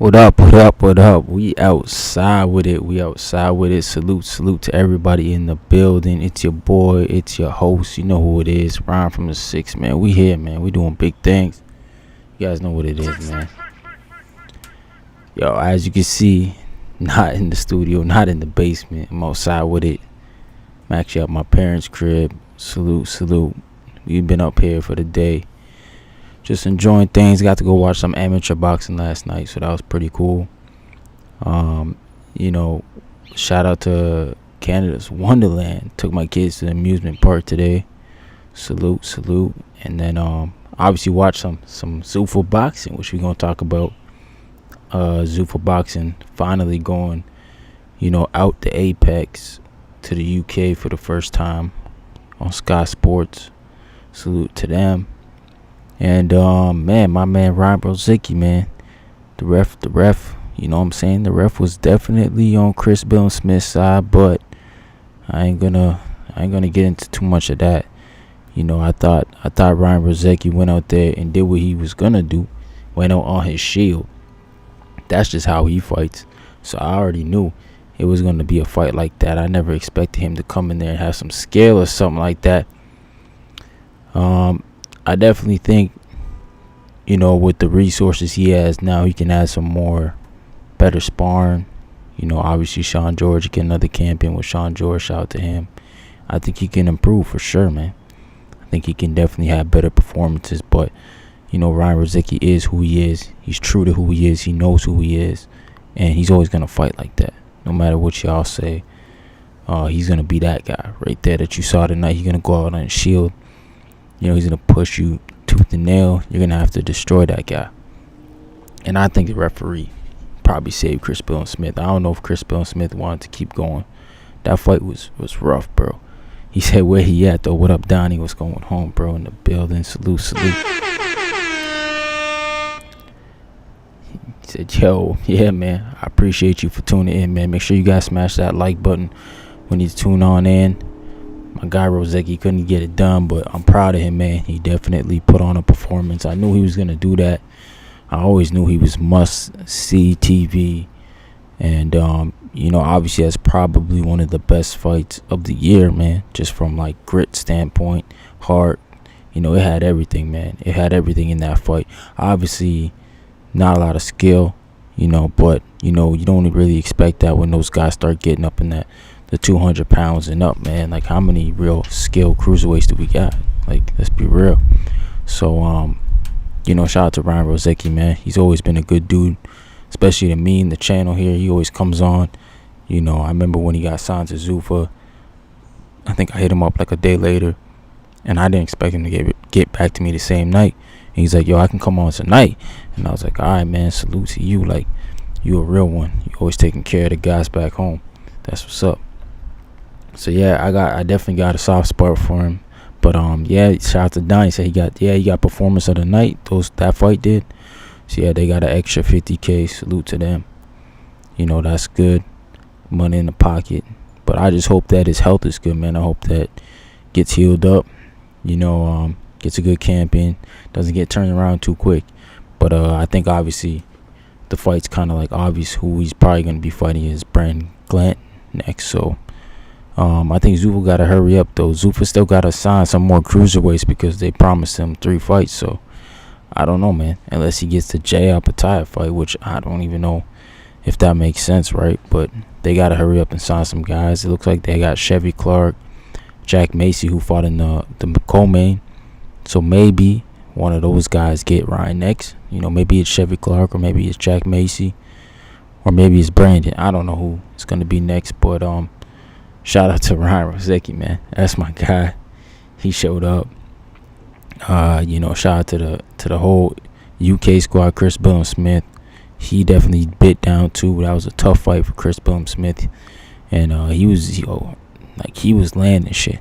What up, what up, what up? We outside with it. We outside with it. Salute to everybody in the building. It's your boy, it's your host. You know who it is. Ryan from the Six, man. We here, man. We doing big things. You guys know what it is, man. Yo, as you can see, not in the studio, not in the basement. I'm outside with it. I'm actually at my parents' crib. Salute. We've been up here for the day. Just enjoying things. Got to go watch some amateur boxing last night, so that was pretty cool. You know, shout out to Canada's Wonderland. Took my kids to the amusement park today. Salute. And then obviously watch some Zuffa boxing, which we're gonna talk about. Zuffa boxing finally going, out the Apex to the UK for the first time on Sky Sports. Salute to them. And my man Ryan Rozicki, man, the ref, you know what I'm saying? The ref was definitely on Chris Billam-Smith's side, but I ain't gonna get into too much of that. I thought Ryan Rozicki went out there and did what he was gonna do, went out on his shield. That's just how he fights. So I already knew it was gonna be a fight like that. I never expected him to come in there and have some skill or something like that. I definitely think, with the resources he has now, he can add some more better sparring. Obviously Sean George, get another champion with Sean George. Shout out to him. I think he can improve for sure, man. I think he can definitely have better performances. But, Ryan Rozicki is who he is. He's true to who he is. He knows who he is. And he's always going to fight like that. No matter what y'all say, he's going to be that guy right there that you saw tonight. He's going to go out on his shield. He's going to push you tooth and nail. You're going to have to destroy that guy. And I think the referee probably saved Chris Billam-Smith. I don't know if Chris Billam-Smith wanted to keep going. That fight was rough, bro. He said, where he at, though? What up, Donnie? What's going home, bro? In the building. Salute. He said, yo, yeah, man. I appreciate you for tuning in, man. Make sure you guys smash that like button when you tune on in. My guy Rozicki couldn't get it done, but I'm proud of him, man. He definitely put on a performance. I knew he was going to do that. I always knew he was must-see TV. And, obviously that's probably one of the best fights of the year, man. Just from, grit standpoint, heart. It had everything, man. It had everything in that fight. Obviously, not a lot of skill, but, you don't really expect that when those guys start getting up in the 200 pounds and up, man. How many real skilled cruiserweights do we got? Let's be real. So, shout out to Ryan Rozicki, man. He's always been a good dude, especially to me and the channel here. He always comes on. I remember when he got signed to Zuffa. I think I hit him up a day later, and I didn't expect him to get back to me the same night. And he's like, yo, I can come on tonight. And I was like, all right, man, salute to you. You a real one. You always taking care of the guys back home. That's what's up. So yeah, I definitely got a soft spot for him. But shout out to Donnie. Said he got performance of the night. That fight did. So yeah, they got an extra 50K. Salute to them. That's good. Money in the pocket. But I just hope that his health is good, man. I hope that gets healed up. Gets a good champion. Doesn't get turned around too quick. But I think obviously the fight's kind of obvious who he's probably going to be fighting is Brandon Glant next. So I think Zuffa got to hurry up, though. Zuffa still got to sign some more cruiserweights because they promised him 3 fights. So I don't know, man. Unless he gets the Jay Apatow fight, which I don't even know if that makes sense, right? But they got to hurry up and sign some guys. It looks like they got Chevy Clark, Jack Macy, who fought in the co-main. So maybe one of those guys get Ryan next. Maybe it's Chevy Clark, or maybe it's Jack Macy, or maybe it's Brandon. I don't know who it's going to be next, but shout out to Ryan Rozicki, man. That's my guy. He showed up. Shout out to the whole UK squad. Chris Billam-Smith, he definitely bit down too. That was a tough fight for Chris Billam-Smith, and he was landing shit.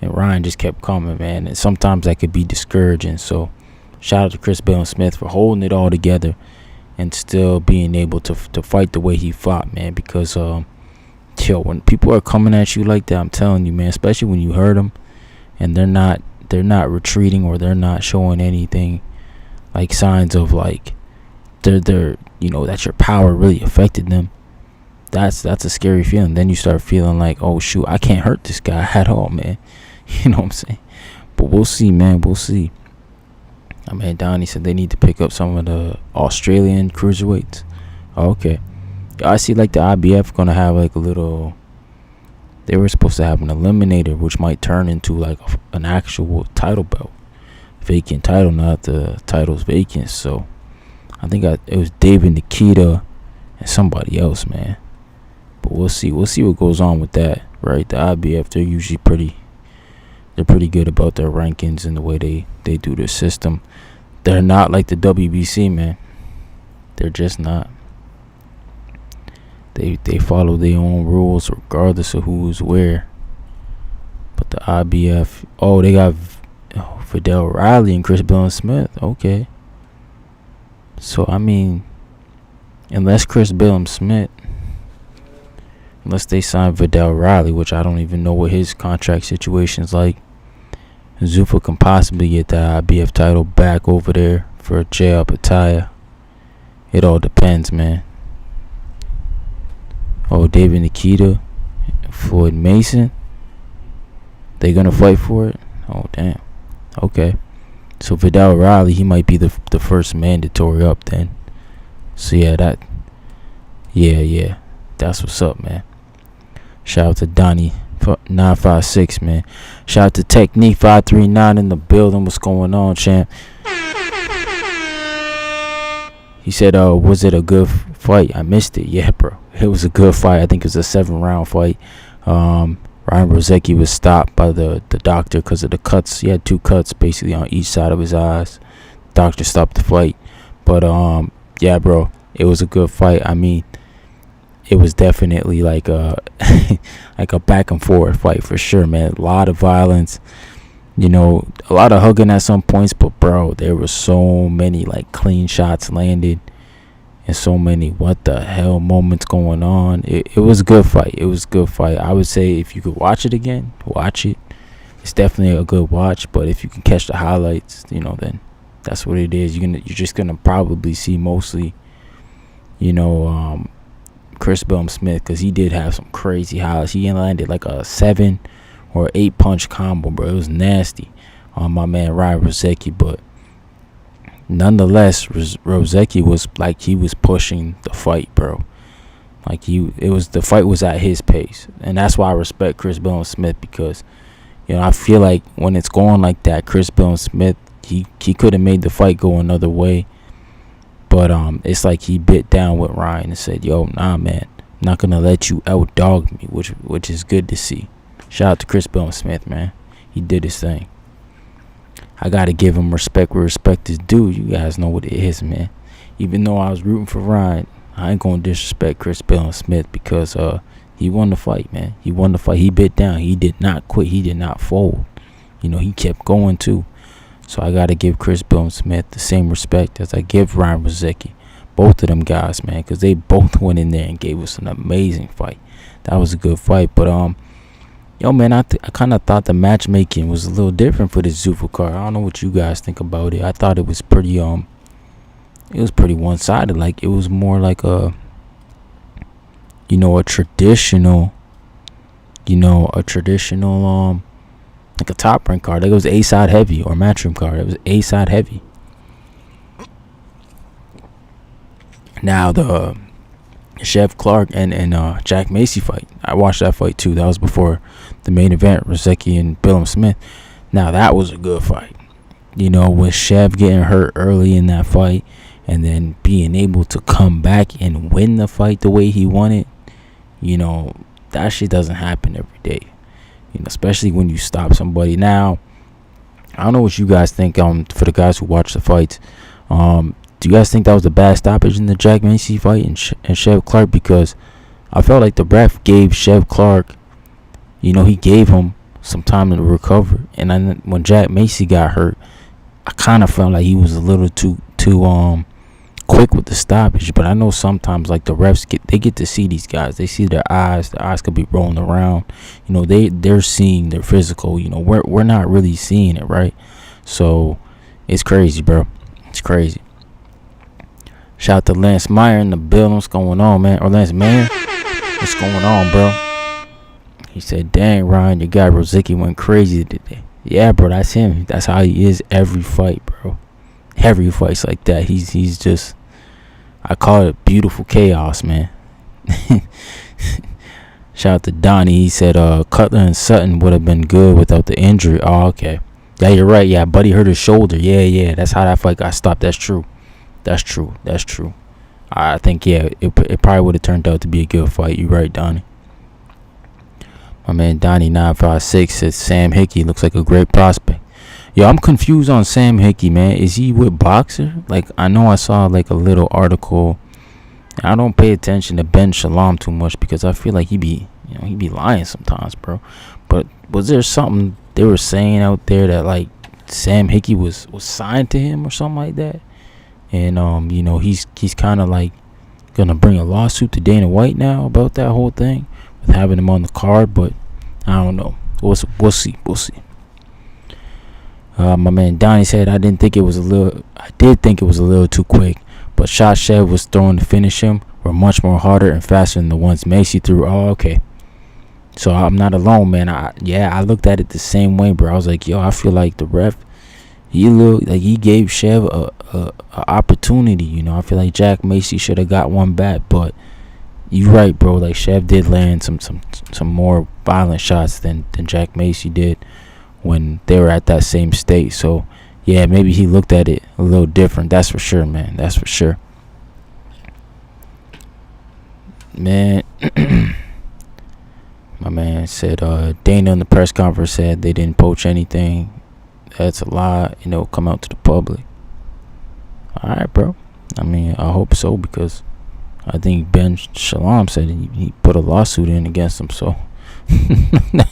And Ryan just kept coming, man. And sometimes that could be discouraging. So shout out to Chris Billam-Smith for holding it all together and still being able to fight the way he fought, man. Because when people are coming at you like that, I'm telling you, man, especially when you hurt them and they're not retreating, or they're not showing anything signs of they're that your power really affected them, that's a scary feeling. Then you start feeling like, oh shoot, I can't hurt this guy at all, man. You know what I'm saying? But we'll see, man. We'll see. I mean, Donnie said they need to pick up some of the Australian cruiserweights. Oh, okay. I see like the IBF gonna have like a little. They were supposed to have an eliminator, which might turn into like an actual title belt, vacant title. Not the title's vacant. So I think it was David Nikita and somebody else, man. But we'll see. We'll see what goes on with that, right? The IBF, they're usually pretty good about their rankings and the way they do their system. They're not like the WBC, man. They're just not. They follow their own rules regardless of who's where. But the IBF, they got Fidel Riley and Chris Billam-Smith. Okay. So I mean, unless they sign Fidel Riley, which I don't even know what his contract situation's like, Zuffa can possibly get the IBF title back over there for Jay Pataya. It all depends, man. Oh, David Nikita, Floyd Mason, they gonna fight for it? Oh, damn. Okay. So Fidel Riley, he might be the first mandatory up then. So yeah, that's what's up, man. Shout out to Donnie 956, man. Shout out to Technique 539 in the building. What's going on, champ? He said, was it a good fight? I missed it. Yeah, bro. It was a good fight. I think it was a 7-round fight. Ryan Rozicki was stopped by the doctor because of the cuts. He had 2 cuts basically on each side of his eyes. Doctor stopped the fight. But, yeah, bro. It was a good fight. I mean, it was definitely like a like a back and forth fight for sure, man. A lot of violence. A lot of hugging at some points, but bro, there were so many like clean shots landed and so many what the hell moments going on. It was a good fight. It was a good fight. I would say if you could watch it again, watch it. It's definitely a good watch, but if you can catch the highlights, then that's what it is. You're just gonna probably see mostly, Chris Billam-Smith, because he did have some crazy highlights. He landed like a 7 or 8 punch combo, bro. It was nasty on my man Ryan Rozicki, but nonetheless, Rozicki was like he was pushing the fight, bro. Like the fight was at his pace, and that's why I respect Chris Billam-Smith, because I feel like when it's going like that, Chris Billam-Smith he could have made the fight go another way, but it's like he bit down with Ryan and said, "Yo, nah, man, I'm not gonna let you outdog me," which is good to see. Shout out to Chris Billam-Smith, man. He did his thing. I gotta give him respect where respect is due. You guys know what it is, man. Even though I was rooting for Ryan, I ain't gonna disrespect Chris Billam-Smith because he won the fight, man. He won the fight. He bit down. He did not quit. He did not fold. He kept going too. So I gotta give Chris Billam-Smith the same respect as I give Ryan Rozicki. Both of them guys, man, because they both went in there and gave us an amazing fight. That was a good fight, but man, I kind of thought the matchmaking was a little different for this Zuffa card. I don't know what you guys think about it. I thought it was pretty one-sided. Like it was more like a traditional, like a top rank card. Like it was A-side heavy or matchroom card. It was A-side heavy. Now the Chev Clark and Jack Macy fight, I watched that fight too. That was before the main event, Rozicki and Billam-Smith. Now that was a good fight. With Chev getting hurt early in that fight and then being able to come back and win the fight the way he won it, that shit doesn't happen every day. Especially when you stop somebody. Now, I don't know what you guys think. For the guys who watch the fights, do you guys think that was a bad stoppage in the Jack Macy fight and Chev Clark? Because I felt like the ref gave Chev Clark, he gave him some time to recover. And then when Jack Macy got hurt, I kind of felt like he was a little too quick with the stoppage. But I know sometimes like the refs get to see these guys. They see their eyes. Their eyes could be rolling around. They're seeing their physical. We're not really seeing it, right? So it's crazy, bro. It's crazy. Shout out to Lance Meyer in the building. What's going on, man? Or Lance Meyer. What's going on, bro? He said, dang, Ryan, your guy Rozicki went crazy today. Yeah, bro, that's him. That's how he is every fight, bro. Every fight's like that. He's just, I call it beautiful chaos, man. Shout out to Donnie. He said Cutler and Sutton would have been good without the injury. Oh, okay. Yeah, you're right. Yeah, Buddy hurt his shoulder. Yeah. That's how that fight got stopped. That's true. I think, yeah, it probably would have turned out to be a good fight. You're right, Donnie. My man Donnie 956 says Sam Hickey looks like a great prospect. Yo, I'm confused on Sam Hickey, man. Is he with Boxer? Like, I know I saw like a little article. I don't pay attention to Ben Shalom too much because I feel like he be lying sometimes, bro. But was there something they were saying out there that like Sam Hickey was signed to him or something like that? And he's kind of like gonna bring a lawsuit to Dana White now about that whole thing with having him on the card, but I don't know. We'll see. My man Donnie said I did think it was a little too quick, but shots Shev was throwing to finish him were much more harder and faster than the ones Macy threw. Oh, okay. So I'm not alone, man. I looked at it the same way, bro. I was like, yo, I feel like the ref, he looked like he gave Shev a opportunity. I feel like Jack Macy should have got one back, but you're right, bro. Like Shev did land some more violent shots than Jack Macy did when they were at that same state. So yeah, maybe he looked at it a little different. That's for sure, man. That's for sure. Man, my man said Dana in the press conference said they didn't poach anything. That's a lie. Come out to the public. All right, bro. I mean, I hope so, because I think Ben Shalom said he put a lawsuit in against him. So, it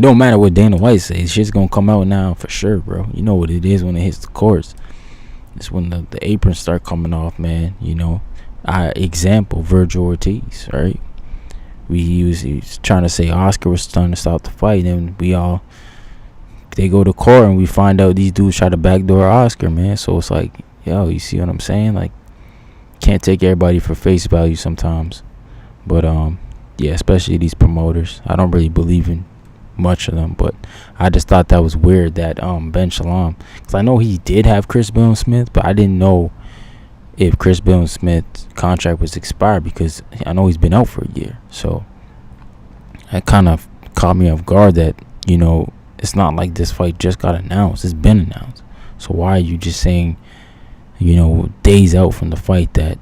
don't matter what Dana White says. Shit's gonna come out now for sure, bro. You know what it is when it hits the courts. It's when the aprons start coming off, man. Example, Virgil Ortiz, right? He's trying to say Oscar was trying to stop the fight, and they go to court and we find out these dudes try to backdoor Oscar, man. So it's like, yo, you see what I'm saying? Like, can't take everybody for face value sometimes. But yeah, especially these promoters. I don't really believe in much of them, but I just thought that was weird that Ben Shalom, because I know he did have Chris Billam-Smith, but I didn't know if Chris Billam-Smith's contract was expired, because I know he's been out for a year. So that kind of caught me off guard that it's not like this fight just got announced. It's been announced. So why are you just saying, days out from the fight that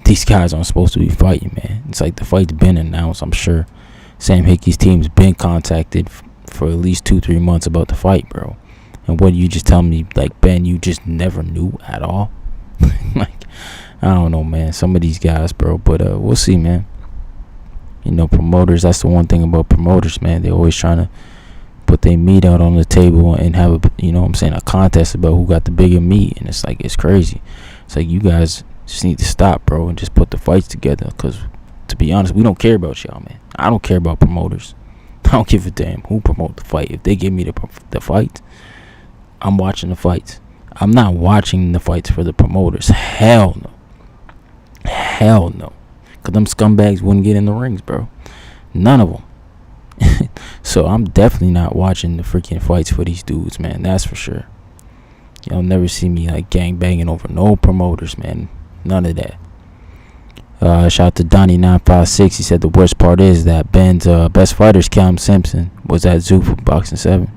these guys aren't supposed to be fighting, man? It's like the fight's been announced. I'm sure Sam Hickey's team's been contacted for at least 2-3 months about the fight, bro. And what, you just tell me, like, Ben, you just never knew at all? Like, I don't know, man. Some of these guys, bro. But we'll see, man. Promoters, that's the one thing about promoters, man. They're always trying to put their meat out on the table and have a contest about who got the bigger meat. And it's like, it's crazy. It's like, you guys just need to stop, bro, and just put the fights together. Because to be honest, we don't care about y'all, man. I don't care about promoters. I don't give a damn who promote the fight. If they give me the fight, I'm watching the fights. I'm not watching the fights for the promoters. Hell no. Because them scumbags wouldn't get in the rings, bro. None of them. So I'm definitely not watching the freaking fights for these dudes, man. That's for sure. Y'all never see me like gang banging over no promoters, man. None of that. Shout out to Donnie 956. He said the worst part is that Ben's best fighters, Callum Simpson, was at Zoo for Boxing 7.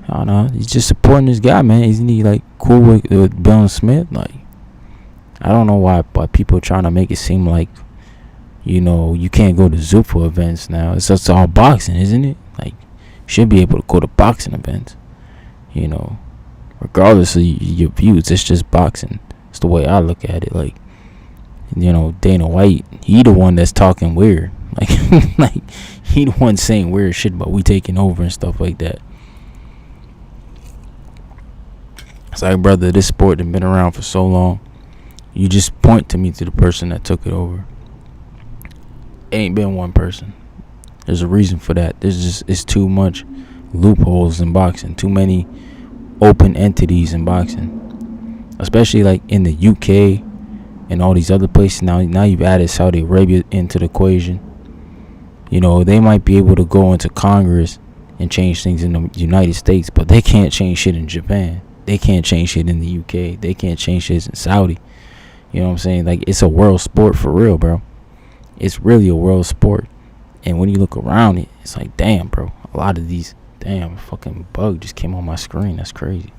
I don't know. He's just supporting this guy, man. Isn't he like cool with Billam-Smith? Like, I don't know why people are trying to make it seem like, you can't go to Zuffa events now. It's just all boxing, isn't it? Like, you should be able to go to boxing events. Regardless of your views, it's just boxing. It's the way I look at it. Like, Dana White, he the one that's talking weird. Like he the one saying weird shit about we taking over and stuff like that. It's like, brother, this sport has been around for so long. You just point to me to the person that took it over. Ain't been one person. There's a reason for that. It's too much loopholes in boxing. Too many open entities in boxing. especially like in the UK and all these other places. Now you've added Saudi Arabia into the equation. You know, they might be able to go into Congress and change things in the United States, but they can't change shit in Japan. They can't change shit in the UK. They can't change shit in Saudi. You know what I'm saying? Like, it's a world sport for real, bro. It's really a world sport. And when you look around it, it's like, damn, bro. A lot of these, damn, fucking bug just came on my screen. That's crazy.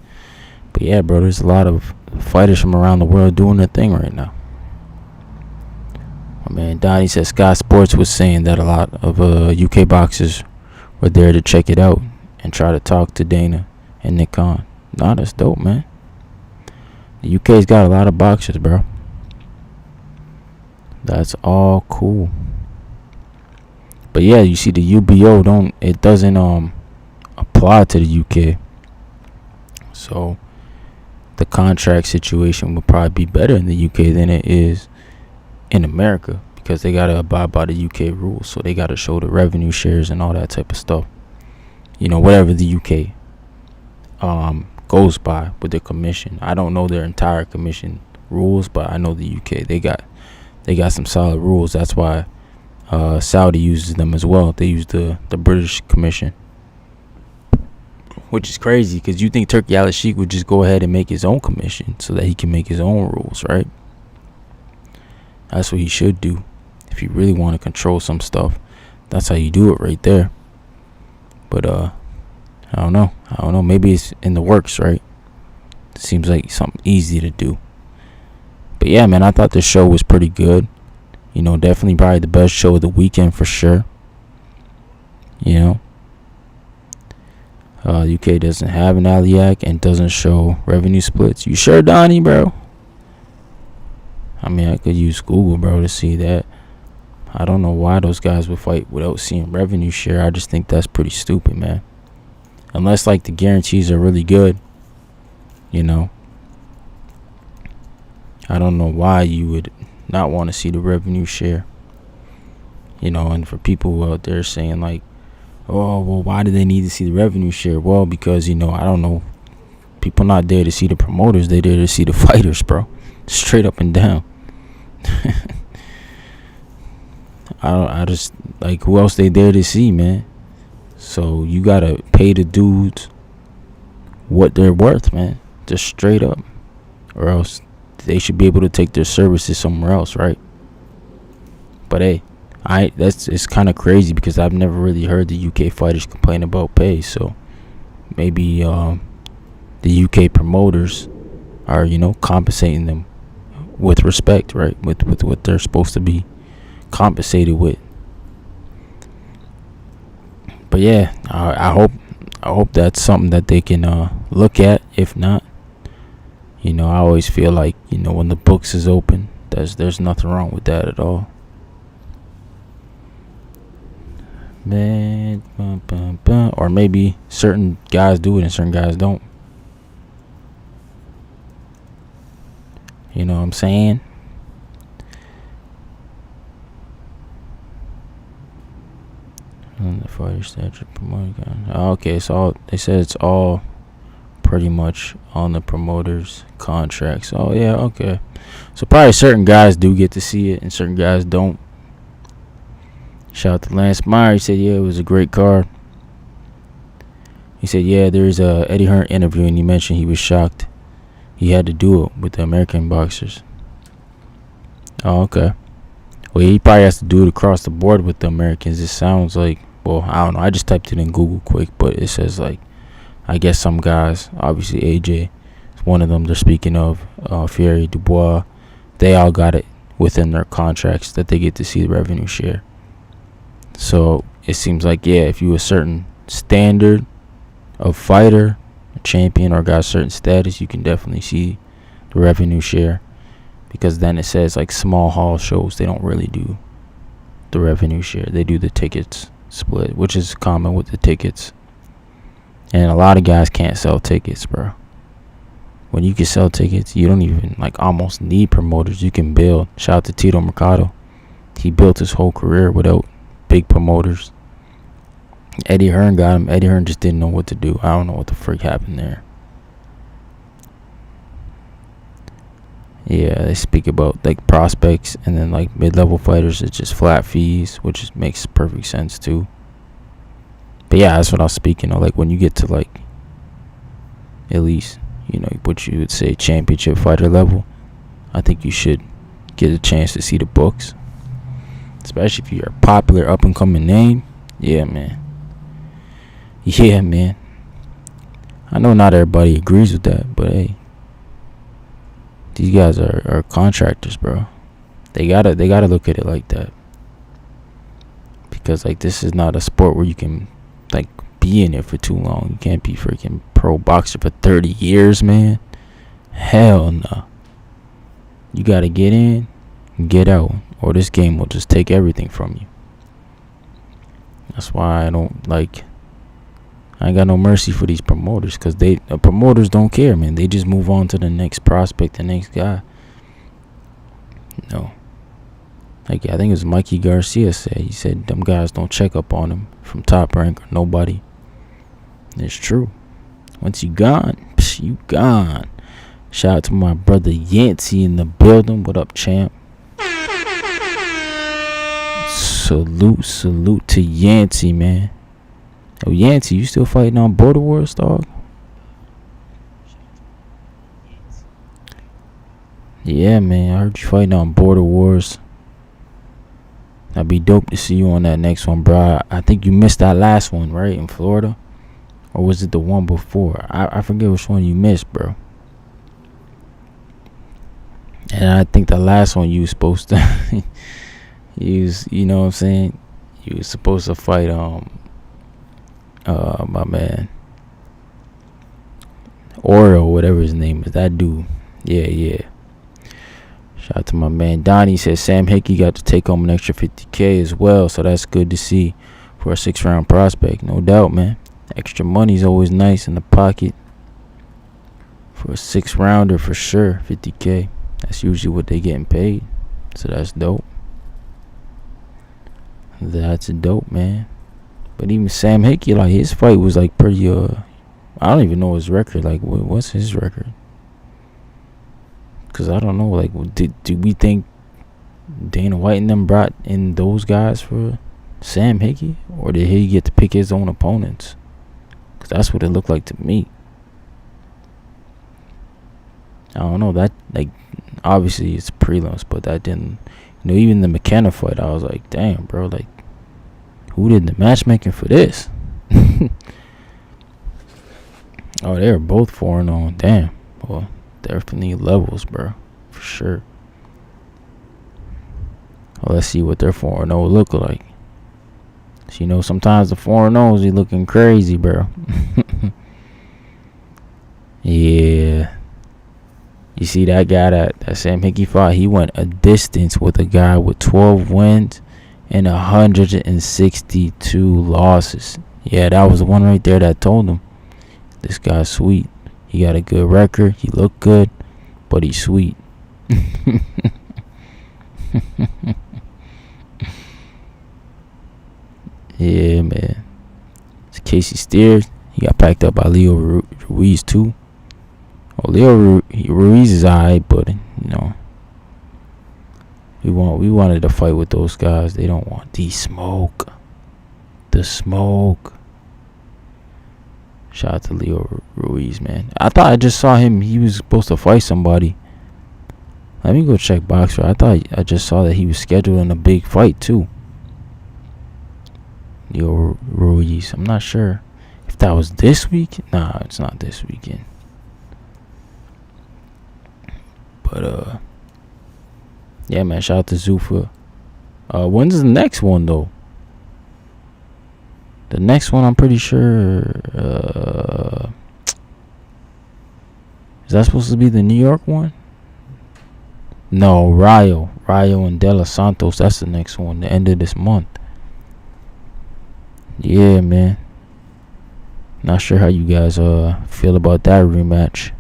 But yeah, bro, there's a lot of fighters from around the world doing their thing right now. My man Donnie said Sky Sports was saying that a lot of UK boxers were there to check it out and try to talk to Dana and Nick Khan. Nah, that's dope, man. The UK's got a lot of boxers, bro. That's all cool. But yeah, you see the UBO doesn't apply to the UK. So the contract situation would probably be better in the UK than it is in America, because they gotta abide by the UK rules. So they gotta show the revenue shares and all that type of stuff. You know, whatever the UK goes by with the commission. I don't know their entire commission rules, but I know the UK they got some solid rules. That's why Saudi uses them as well. They use the British commission, which is crazy, because you think Turki Al-Sheikh would just go ahead and make his own commission so that he can make his own rules, right? That's what he should do. If you really want to control some stuff, that's how you do it right there. But I don't know. Maybe it's in the works, right? It seems like something easy to do. But yeah, man, I thought this show was pretty good. You know, definitely probably the best show of the weekend for sure. You know, UK doesn't have an Aliac and doesn't show revenue splits. You sure, Donnie, bro? I mean, I could use Google, bro, to see that. I don't know why those guys would fight without seeing revenue share. I just think that's pretty stupid, man. Unless, like, the guarantees are really good, you know. I don't know why you would not want to see the revenue share. You know, and for people out there saying, like, oh, well, why do they need to see the revenue share? Well, because, you know, I don't know. People not there to see the promoters. They're there to see the fighters, bro. Straight up and down. I just, like, who else they there to see, man? So you gotta pay the dudes what they're worth, man. Just straight up. Or else they should be able to take their services somewhere else, right? But hey, it's kind of crazy, because I've never really heard the UK fighters complain about pay. So maybe the UK promoters are, you know, compensating them with respect, right? With what they're supposed to be compensated with. But yeah, I hope that's something that they can look at. If not, you know, I always feel like, you know, when the books is open, there's nothing wrong with that at all. Man, or maybe certain guys do it and certain guys don't. You know what I'm saying? On the fighter statute promoter. Okay, so they said it's all pretty much on the promoter's contracts. Oh yeah, okay. So probably certain guys do get to see it and certain guys don't. Shout out to Lance Meyer. He said, yeah, it was a great card. He said, yeah, there's a Eddie Hearn interview and he mentioned he was shocked he had to do it with the American boxers. Oh, okay. Well, he probably has to do it across the board with the Americans. It sounds like, well, I don't know. I just typed it in Google quick, but it says, like, I guess some guys, obviously AJ is one of them they're speaking of, Fury, Dubois, they all got it within their contracts that they get to see the revenue share. So it seems like, yeah, if you a certain standard of fighter, a champion, or got a certain status, you can definitely see the revenue share. Because then it says, like, small hall shows, they don't really do the revenue share. They do the tickets split, which is common with the tickets. And a lot of guys can't sell tickets, bro. When you can sell tickets, you don't even, like, almost need promoters. You can build. Shout out to Tito Mercado. He built his whole career without big promoters. Eddie Hearn got him. Eddie Hearn just didn't know what to do. I don't know what the freak happened there. Yeah, they speak about like prospects, and then like mid-level fighters, it's just flat fees, which makes perfect sense too. But yeah, that's what I was speaking of. Like when you get to like at least, you know, what you would say championship fighter level, I think you should get a chance to see the books, especially if you're a popular up and coming name. Yeah, man. Yeah, man. I know not everybody agrees with that, but hey, these guys are contractors, bro. They gotta look at it like that, because like this is not a sport where you can like be in it for too long. You can't be freaking pro boxer for 30 years, man. Hell no. You gotta get in and get out, or this game will just take everything from you. That's why I ain't got no mercy for these promoters, because the promoters don't care, man. They just move on to the next prospect, the next guy. No. Like, I think it was Mikey Garcia said. He said them guys don't check up on him from Top Rank or nobody. It's true. Once you gone, you gone. Shout out to my brother Yancey in the building. What up, champ? Salute to Yancey, man. Oh, Yancey, you still fighting on Border Wars, dog? Yeah, man, I heard you fighting on Border Wars. That'd be dope to see you on that next one, bro. I think you missed that last one, right, in Florida? Or was it the one before? I forget which one you missed, bro. And I think the last one you was supposed to use, you know what I'm saying? You was supposed to fight, my man, Oreo, whatever his name is, that dude. Yeah. Shout out to my man Donnie. Said Sam Hickey got to take home an extra $50K as well, so that's good to see for a 6-round prospect, no doubt, man. Extra money's always nice in the pocket for a 6-rounder for sure. $50K, that's usually what they getting paid, so that's dope. That's dope, man. But even Sam Hickey, like, his fight was like pretty I don't even know his record. Like, what's his record? Because I don't know, like, do we think Dana White and them brought in those guys for Sam Hickey, or did he get to pick his own opponents? Because that's what it looked like to me. I don't know, that, like, obviously it's prelims, but that didn't, you know, even the McKenna fight, I was like, damn, bro, like, who did the matchmaking for this? Oh, they were both 4-0. Damn. Well, definitely levels, bro, for sure. Well, let's see what their 4-0 look like. So, you know, sometimes the 4-0s be looking crazy, bro. Yeah. You see that guy that Sam Hickey fought, he went a distance with a guy with 12 wins and 162 losses. Yeah, that was the one right there that told him, this guy's sweet. He got a good record. He looked good, but he's sweet. Yeah, man. It's Casey Steers. He got packed up by Leo Ruiz too. Oh, Leo Ruiz is alright, but you know, we wanted to fight with those guys. They don't want the smoke. Shout out to Leo Ruiz, man. I thought I just saw him. He was supposed to fight somebody. Let me go check Boxer. I thought I just saw that he was scheduled in a big fight too. Leo Ruiz. I'm not sure if that was this week. Nah, it's not this weekend. But yeah, man. Shout out to Zuffa. When's the next one though? The next one, I'm pretty sure. Is that supposed to be the New York one? No, Rayo and De Los Santos. That's the next one. The end of this month. Yeah, man. Not sure how you guys feel about that rematch.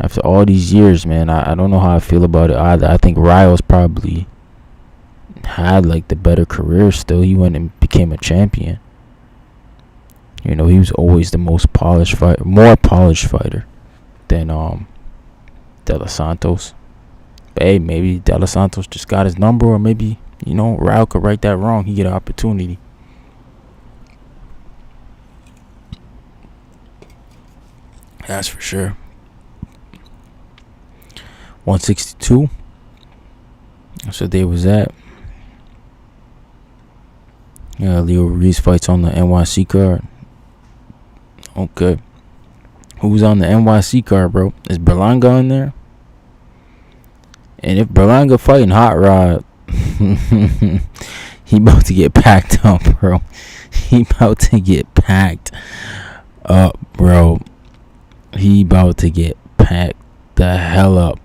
After all these years, man, I don't know how I feel about it either. I think Rayo's probably had like the better career still. He went and became a champion. You know, he was always the most polished fighter, more polished fighter than De Los Santos. But hey, maybe De Los Santos just got his number, or maybe, Raul could right that wrong. He get an opportunity. That's for sure. 162. That's what they was at. Yeah, Leo Ruiz fights on the NYC card. Okay. Who's on the NYC card, bro? Is Berlanga on there? And if Berlanga fighting Hot Rod, he about to get packed up, bro. He about to get packed up, bro. He about to get packed the hell up.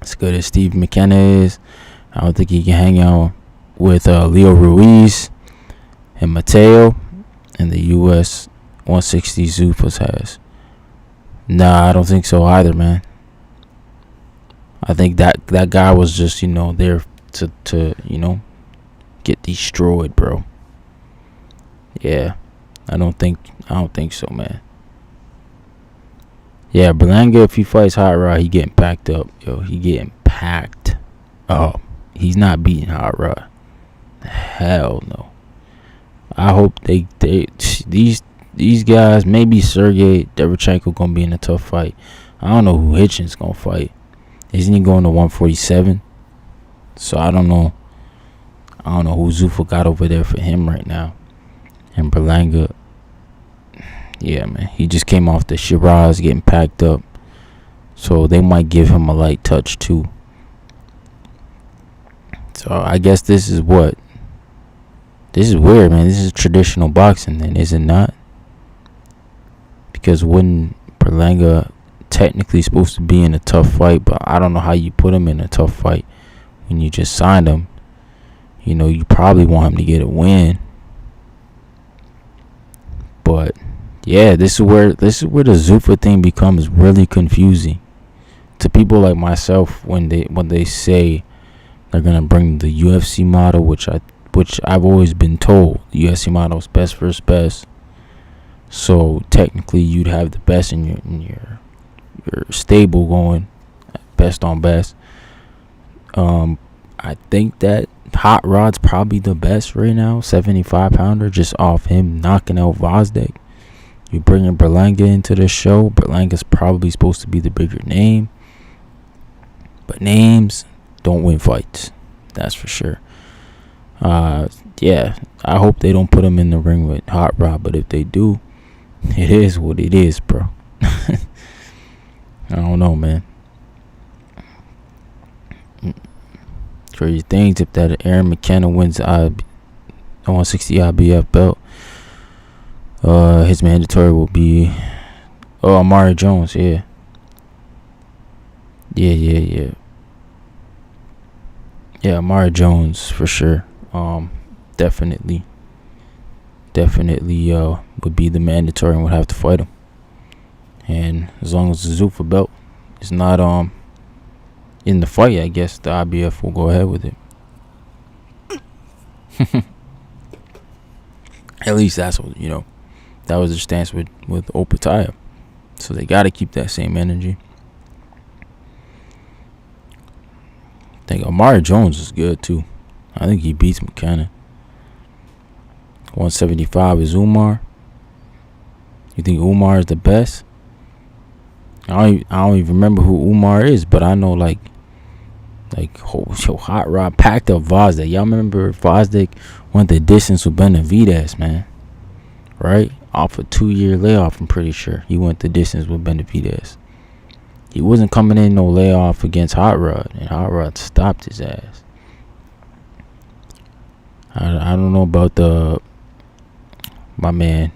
As good as Steve McKenna is, I don't think he can hang out with Leo Ruiz and Mateo and the US 160 Zufas has. Nah, I don't think so either, man. I think that guy was just, there to get destroyed, bro. Yeah. I don't think so, man. Yeah, Berlanga, if he fights Hot Rod, he getting packed up. Yo, he getting packed up. He's not beating Hot Rod. Hell no. I hope these guys, maybe Sergey Derevchenko gonna be in a tough fight. I don't know who Hitchin's gonna fight. Isn't he going to 147? So I don't know. I don't know who Zuffa got over there for him right now. And Berlanga, yeah, man, he just came off the Shiraz getting packed up, so they might give him a light touch too. So I guess this is weird, man. This is traditional boxing, then, is it not? Because wouldn't Berlanga technically supposed to be in a tough fight, but I don't know how you put him in a tough fight when you just signed him. You probably want him to get a win. But yeah, this is where the Zuffa thing becomes really confusing to people like myself when they say they're gonna bring the UFC model, which I've always been told the UFC model is best versus best. So technically, you'd have the best in your stable going best on best. I think that Hot Rod's probably the best right now, 75 pounder, just off him knocking out Vozdek. You bringing Berlanga into the show. Berlanga's probably supposed to be the bigger name, but names don't win fights. That's for sure. Yeah, I hope they don't put him in the ring with Hot Rod, but if they do, it is what it is, bro. I don't know, man. Crazy things. If that Aaron McKenna wins the 160 IBF belt, his mandatory will be Amari Jones. Yeah, Amari Jones for sure. Definitely would be the mandatory and would have to fight him. And as long as the Zuffa belt is not in the fight, I guess the IBF will go ahead with it. At least that's what that was their stance with Opataya. So they got to keep that same energy. I think Amari Jones is good too. I think he beats McKenna. 175 is Umar. You think Umar is the best? I don't even remember who Umar is, but I know like Hot Rod packed up Vozdek. Y'all remember Vozdek went the distance with Benavidez, man? Right? Off a 2-year layoff, I'm pretty sure. He went the distance with Benavidez. He wasn't coming in no layoff against Hot Rod, and Hot Rod stopped his ass. I don't know about my man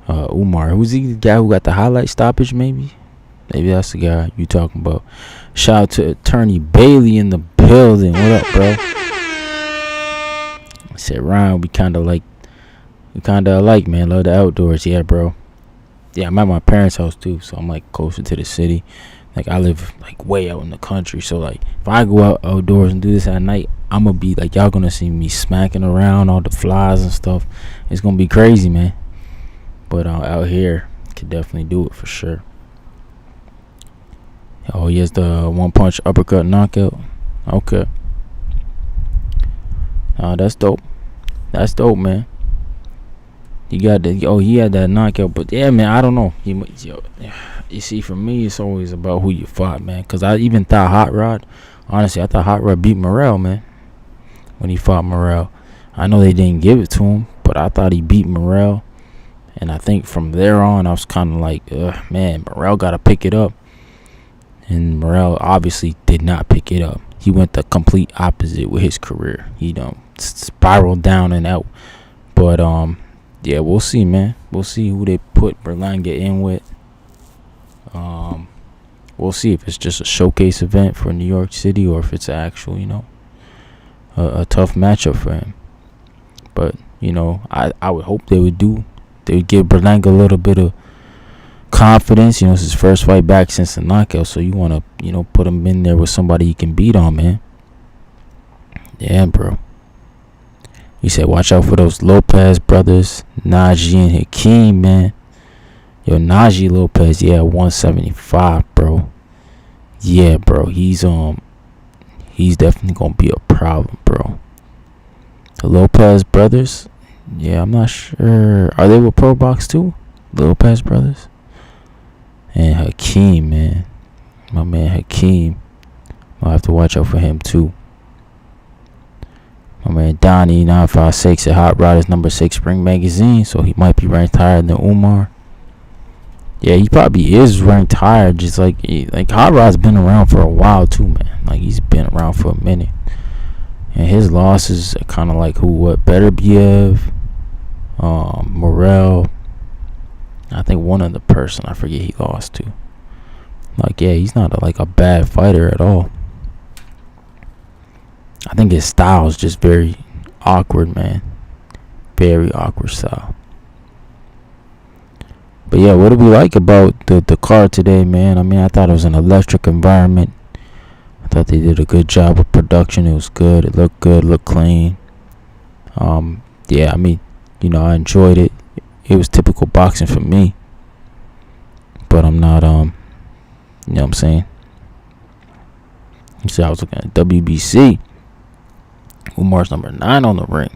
Umar. Who's he, the guy who got the highlight stoppage? Maybe that's the guy you talking about. Shout out to Attorney Bailey in the building. What up, bro? I said, Ryan, we kind of alike, man. Love the outdoors. Yeah, bro. Yeah, I'm at my parents' house too, so I'm like closer to the city. Like I live like way out in the country, so like if I go outdoors and do this at night, I'm gonna be like, y'all gonna see me smacking around all the flies and stuff. It's gonna be crazy, man. But out here, could definitely do it for sure. Oh, he has the one punch uppercut knockout. Okay. That's dope. That's dope, man. You got the he had that knockout, but yeah, man, I don't know. You see, for me, it's always about who you fought, man. Cause I even thought Hot Rod. Honestly, I thought Hot Rod beat Morrell, man. When he fought Morrell, I know they didn't give it to him, but I thought he beat Morrell. And I think from there on, I was kind of like, man, Morrell got to pick it up. And Morrell obviously did not pick it up. He went the complete opposite with his career. He spiraled down and out. But yeah, we'll see, man. We'll see who they put Berlanga in with. We'll see if it's just a showcase event for New York City or if it's actual, a tough matchup for him. But I would hope they would give Berlanga a little bit of confidence. It's his first fight back since the knockout, so you want to put him in there with somebody he can beat on, man. Yeah, bro. He said watch out for those Lopez brothers, Najee and Hakeem, man. Yo, Najee Lopez, 175, bro. Yeah, bro, he's definitely gonna be a problem, bro. The Lopez brothers, I'm not sure. Are they with Pro Box too? The Lopez brothers? And Hakeem, man. My man Hakeem. I'll have to watch out for him too. My man Donnie 956 at Hot Rod is number 6 Spring Magazine, so he might be ranked higher than Umar. Yeah, he probably is ranked higher, just like Hot Rod's been around for a while too, man. Like, he's been around for a minute. And his losses are kind of like Beterbiev, Morrell. I think one other person I forget he lost to. He's not a bad fighter at all. I think his style is just very awkward, man. Very awkward style. But yeah, what do we like about the card today, man? I mean, I thought it was an electric environment. I thought they did a good job of production. It was good. It looked good. Looked clean. Yeah, I mean, I enjoyed it. It was typical boxing for me. But I'm not, you know what I'm saying? You see, I was looking at WBC. Umar's number 9 on the ring.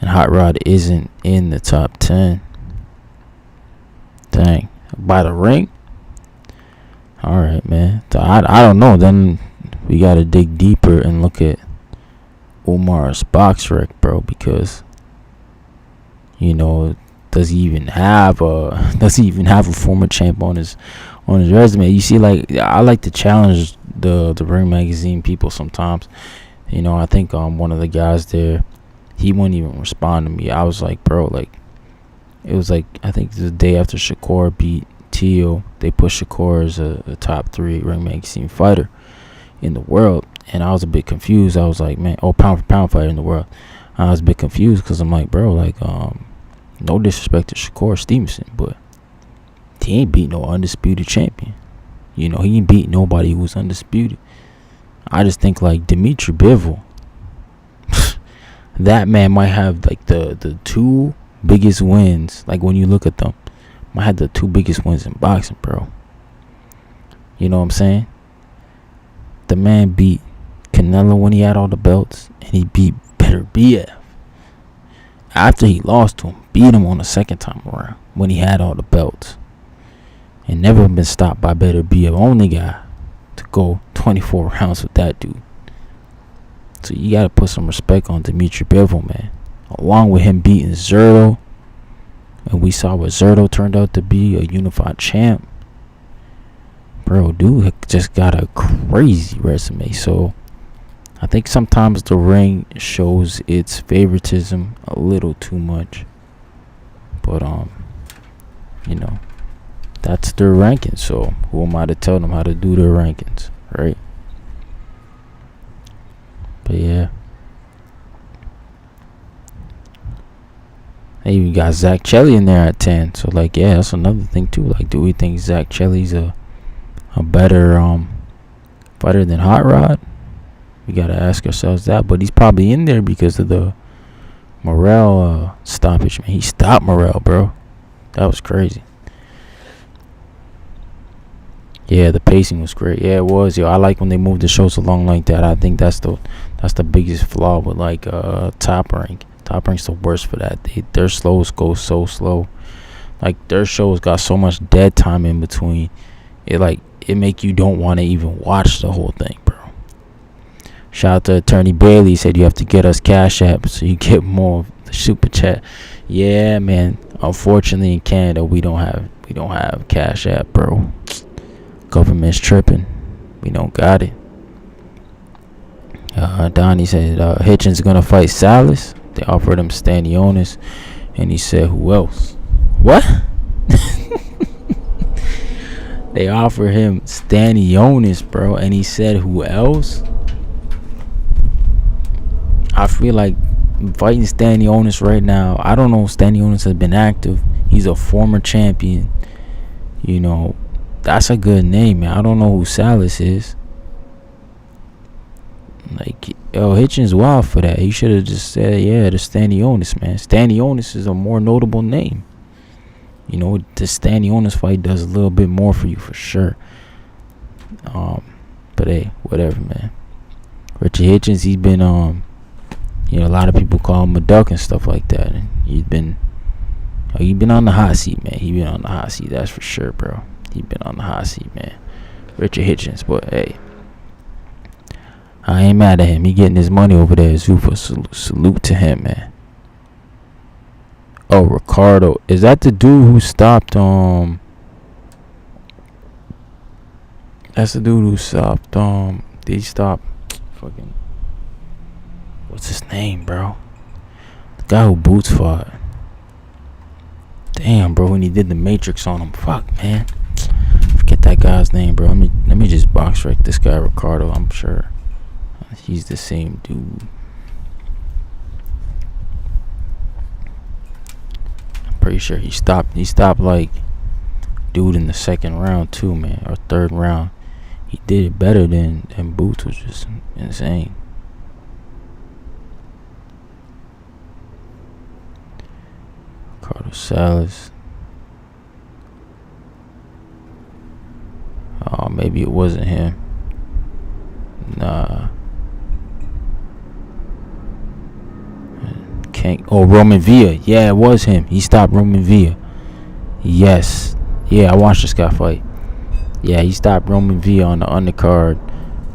And Hot Rod isn't in the top 10. Dang. By the ring? Alright, man. I don't know. Then we got to dig deeper and look at Umar's box rec, bro. Because, does he even have a former champ on his resume? You see, I like to challenge the Ring Magazine people sometimes. I think one of the guys there, he wouldn't even respond to me. I was like, bro, it was I think the day after Shakur beat Teal, they put Shakur as a top 3 Ring Magazine fighter in the world, and I was a bit confused. I was like, man, pound for pound fighter in the world. I was a bit confused because I'm like, bro, no disrespect to Shakur Stevenson, but he ain't beat no undisputed champion. He ain't beat nobody who was undisputed. I just think Dimitri Bivol, that man might have the 2 biggest wins. When you look at them, might have the 2 biggest wins in boxing, bro. You know what I'm saying? The man beat Canelo when he had all the belts, and he beat Beterbiev after he lost to him. Beat him on the second time around when he had all the belts, and never been stopped by Beterbiev. Only guy to go 24 rounds with that dude. So you gotta put some respect on Dimitri Bivol, man. Along with him beating Zerto, and we saw what Zerto turned out to be, a unified champ. Bro, dude just got a crazy resume. So I think sometimes the ring shows its favoritism a little too much. But that's their rankings. So who am I to tell them how to do their rankings, right? But yeah. Hey, we got Zach Chelly in there at 10. So that's another thing too. Do we think Zach Chelly's a better fighter than Hot Rod? We gotta ask ourselves that. But he's probably in there because of the Morrell stoppage, man. He stopped Morrell, bro. That was crazy. Yeah, the pacing was great. Yeah, it was. Yo, I like when they move the shows along like that. I think that's the biggest flaw with like Top Rank. Top Rank's the worst for that. Their slows go so slow. Like their shows got so much dead time in between. It make you don't want to even watch the whole thing, bro. Shout out to Attorney Bailey. He said you have to get us Cash App so you get more of the super chat. Yeah, man. Unfortunately, in Canada, we don't have Cash App, bro. Government's tripping. We don't got it. Donnie said Hitchens gonna fight Salas. They offered him Stanionis, and he said, "Who else?" What? They offered him Stanionis, bro, and he said, "Who else?" I feel like fighting Stanionis right now. I don't know if Stanionis has been active. He's a former champion. You know, that's a good name, man. I don't know who Salas is. Like, yo, Hitchens wild for that. He should have just said, yeah, the Stanionis, man. Stanionis is a more notable name. You know, the Stanionis fight does a little bit more for you for sure. But hey, whatever, man. Richard Hitchens, he's been you know, a lot of people call him a duck and stuff like that. And he's been on the hot seat, man. He been on the hot seat, that's for sure, bro. He been on the hot seat, man. Richard Hitchens, but hey, I ain't mad at him. He getting his money over there. Zufa, salute to him, man. Oh, Ricardo, is that the dude who stopped? That's the dude who stopped. Did he stop? Fucking, what's his name, bro? The guy who Boots fought. Damn, bro, when he did the Matrix on him. Fuck, man. Forget that guy's name, bro. Let me just box rank this guy, Ricardo. I'm sure he's the same dude. I'm pretty sure he stopped like dude in the second round too, man, or third round. He did it better than Boots, was just insane. Ricardo Salas. Oh, maybe it wasn't him. Nah. Roman Villa. Yeah, it was him. He stopped Roman Villa. Yes. Yeah, I watched this guy fight. Yeah, he stopped Roman Villa on the undercard.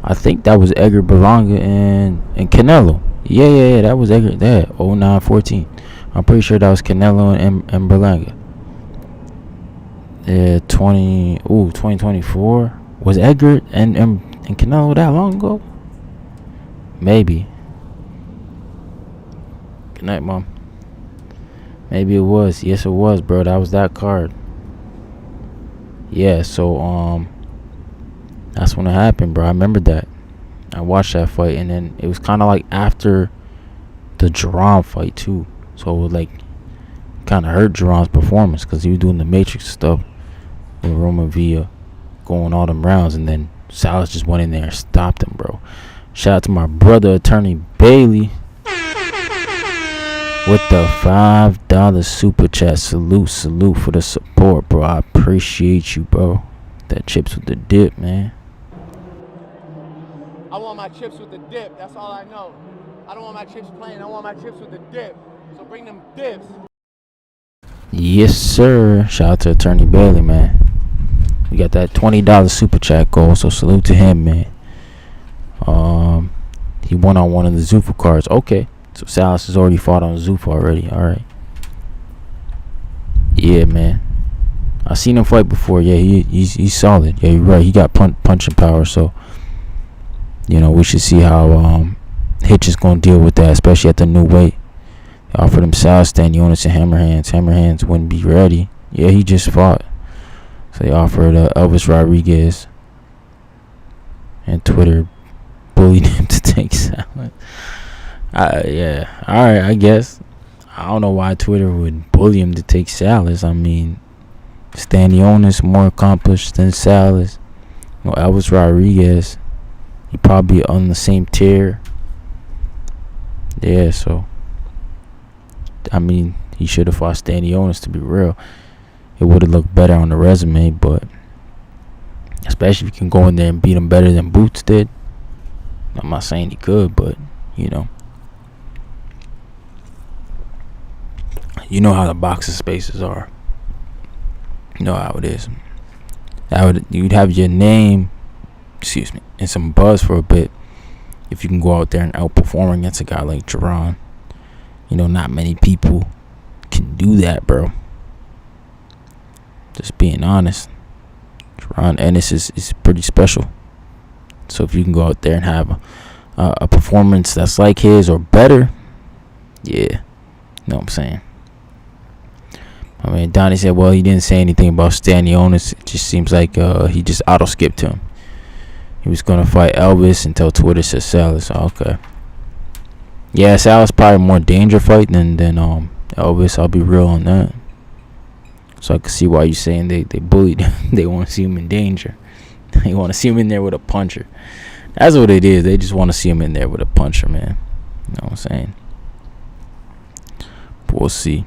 I think that was Edgar Berlanga and Canelo. Yeah, that was Edgar. That 09-14. I'm pretty sure that was Canelo and Berlanga. 2024. Was Edgar and Canelo that long ago? Maybe. Good night, Mom. Maybe it was. Yes, it was, bro. That was that card. Yeah, so that's when it happened, bro. I remember that. I watched that fight, and then it was kind of like after the Jerome fight too. So it would like kind of hurt Jerome's performance because he was doing the Matrix stuff with Roman Villa, going all them rounds, and then Salas just went in there and stopped him, bro. Shout out to my brother, Attorney Bailey, with the $5 super chat. Salute for the support, bro. I appreciate you, bro. That chips with the dip, man. I want my chips with the dip. That's all I know. I don't want my chips plain. I want my chips with the dip. So bring them dips. Yes, sir. Shout out to Attorney Bailey, man. We got that $20 super chat goal, so salute to him, man. He won on one of the Zuffa cards. Okay, so Salas has already fought on Zuffa already. All right. Yeah, man. I seen him fight before. Yeah, he's solid. Yeah, you're right. He got punching power. So, you know, we should see how Hitch is gonna deal with that, especially at the new weight. They offered him Salas, Stanionis, and Hammerhands. Hammerhands wouldn't be ready. Yeah, he just fought. So they offered Elvis Rodriguez, and Twitter bullied him to take Salas. Yeah, all right, I guess. I don't know why Twitter would bully him to take Salas. I mean, Stanionis more accomplished than Salas. You know, Elvis Rodriguez, he probably on the same tier. Yeah, so I mean, he should have fought Stanionis, to be real. It would have looked better on the resume, but especially if you can go in there and beat him better than Boots did. I'm not saying he could, but you know how the boxing spaces are. You know how it is. You'd have your name, and some buzz for a bit if you can go out there and outperform against a guy like Jerron. Not many people can do that, bro. Just being honest. Jerron Ennis is pretty special. So if you can go out there and have a performance that's like his or better, yeah. You know what I'm saying? I mean, Donnie said, well, he didn't say anything about Stanionis. It just seems like he just auto-skipped him. He was going to fight Elvis until Twitter said Salas. Oh, okay. Yeah, Salas probably more danger fight than Elvis. I'll be real on that. So I can see why you're saying they bullied him. They want to see him in danger. They want to see him in there with a puncher. That's what it is. They just want to see him in there with a puncher, man. You know what I'm saying? But we'll see.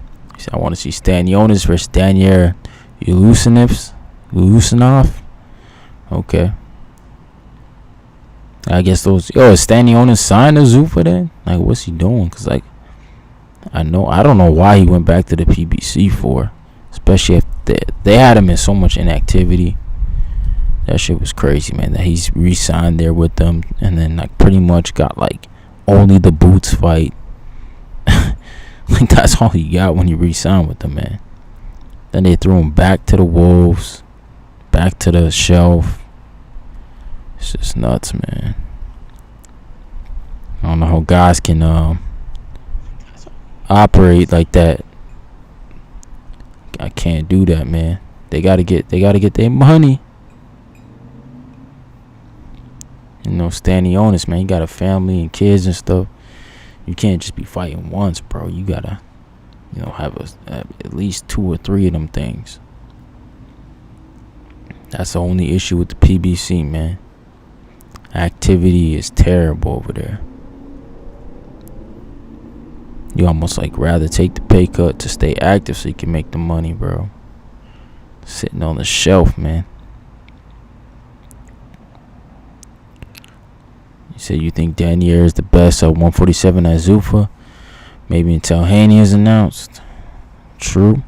I want to see Stanionis versus Daniel Ulusinov. Okay. I guess those. Is Stanionis signed to Zuffa then? Like, what's he doing? Because, like, I don't know why he went back to the PBC for. Especially if they had him in so much inactivity. That shit was crazy, man. That he's re-signed there with them. And then, like, pretty much got, like, only the Boots fight. Like, that's all he got when he re-signed with them, man. Then they threw him back to the Wolves, back to the shelf. It's just nuts, man. I don't know how guys can operate like that. I can't do that, man. They gotta get their money. Stanionis, man, you got a family and kids and stuff. You can't just be fighting once, bro. You gotta, have at least 2 or 3 of them things. That's the only issue with the PBC, man. Activity is terrible over there. You almost rather take the pay cut to stay active so you can make the money, bro. Sitting on the shelf, man. You said you think Daniel is the best at 147 at Zuffa. Maybe until Haney is announced. True.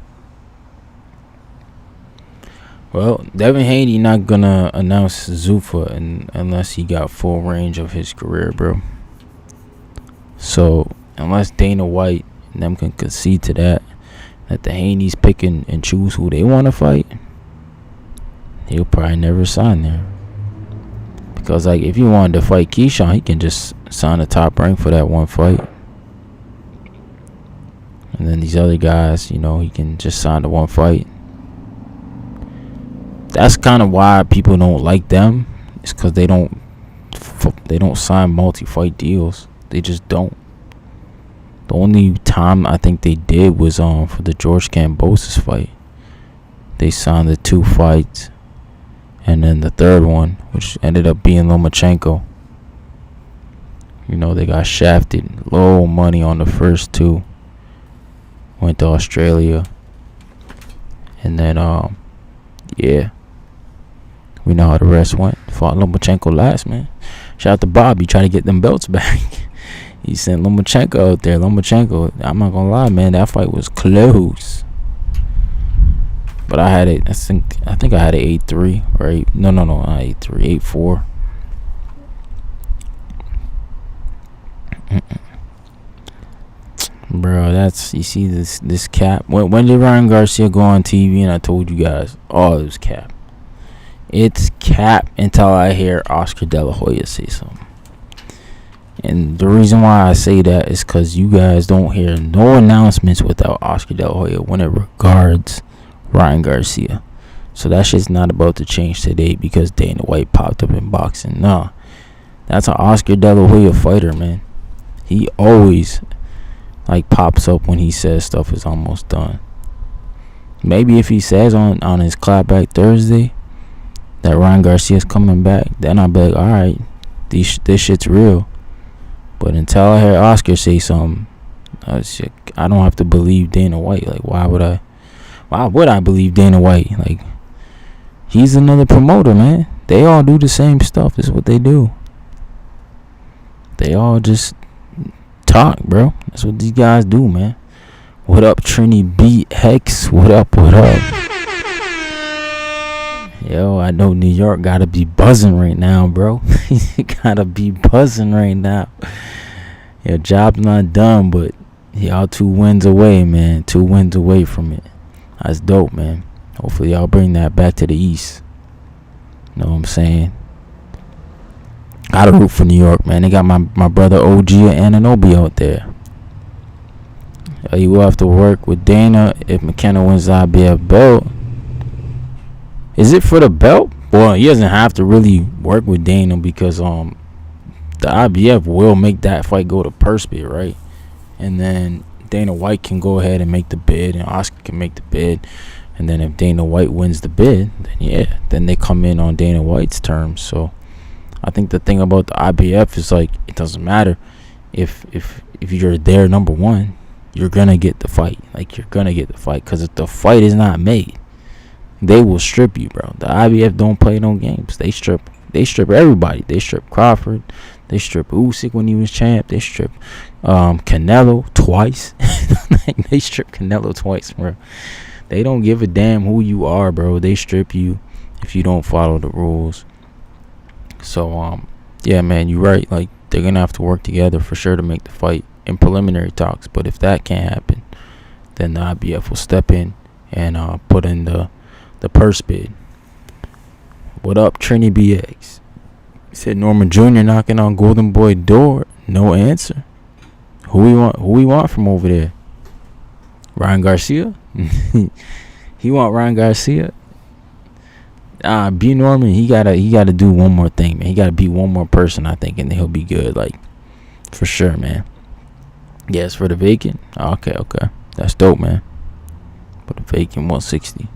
Well, Devin Haney not gonna announce Zuffa unless he got full range of his career, bro. So unless Dana White and them can concede to that the Haney's pick and choose who they want to fight, he'll probably never sign there. Because, if he wanted to fight Keyshawn, he can just sign a top rank for that one fight. And then these other guys, he can just sign the one fight. That's kind of why people don't like them. It's because they don't sign multi-fight deals. They just don't. The only time I think they did was for the George Kambosos fight. They signed the 2 fights. And then the third one, which ended up being Lomachenko. They got shafted. Low money on the first 2. Went to Australia. And then, yeah. We know how the rest went. Fought Lomachenko last, man. Shout out to Bob. He tried to get them belts back. He sent Lomachenko out there. Lomachenko, I'm not going to lie, man. That fight was close. But I had it. I think I had it 8-3 or 8. No, not 8-3, 8-4. Bro, you see this cap. When did Ryan Garcia go on TV? And I told you guys, it was cap. It's cap until I hear Oscar De La Hoya say something. And the reason why I say that is because you guys don't hear no announcements without Oscar De La Hoya when it regards Ryan Garcia. So that shit's not about to change today because Dana White popped up in boxing. No, that's an Oscar De La Hoya fighter, man. He always pops up when he says stuff is almost done. Maybe if he says on his clapback Thursday that Ryan Garcia's coming back, then I'll be like, all right, this shit's real. But until I hear Oscar say something, I don't have to believe Dana White. Why would I believe Dana White? He's another promoter, man. They all do the same stuff. Is what they do. They all just talk, bro. That's what these guys do, man. What up, Trini B Hex? What up? What up? Yo, I know New York gotta be buzzing right now, bro. Gotta be buzzing right now. Your job's not done, but y'all 2 wins away, man. 2 wins away from it. That's dope, man. Hopefully y'all bring that back to the East. Know what I'm saying? Gotta root for New York, man. They got my brother OG and Ananobi out there. He will have to work with Dana if McKenna wins the IBF belt. Is it for the belt? Well, he doesn't have to really work with Dana because the IBF will make that fight go to purse bid, right? And then Dana White can go ahead and make the bid, and Oscar can make the bid. And then if Dana White wins the bid, then they come in on Dana White's terms. So I think the thing about the IBF is, like, it doesn't matter if you're there number one, you're gonna get the fight. Like, you're gonna get the fight, because if the fight is not made, they will strip you, bro. The IBF don't play no games. They strip everybody. They strip Crawford. They strip Usyk when he was champ. They strip Canelo twice. They strip Canelo twice, bro. They don't give a damn who you are, bro. They strip you if you don't follow the rules. So yeah, man, you're right. Like, they're gonna have to work together for sure to make the fight in preliminary talks. But if that can't happen, then the IBF will step in and put in the purse bid. What up, Trini BX? Said Norman Jr. knocking on Golden Boy door. No answer. Who we want from over there? Ryan Garcia? He want Ryan Garcia? B Norman, he gotta do one more thing, man. He gotta beat one more person, I think, and then he'll be good. Like, for sure, man. Yes, for the vacant. Okay. That's dope, man. For the vacant 160.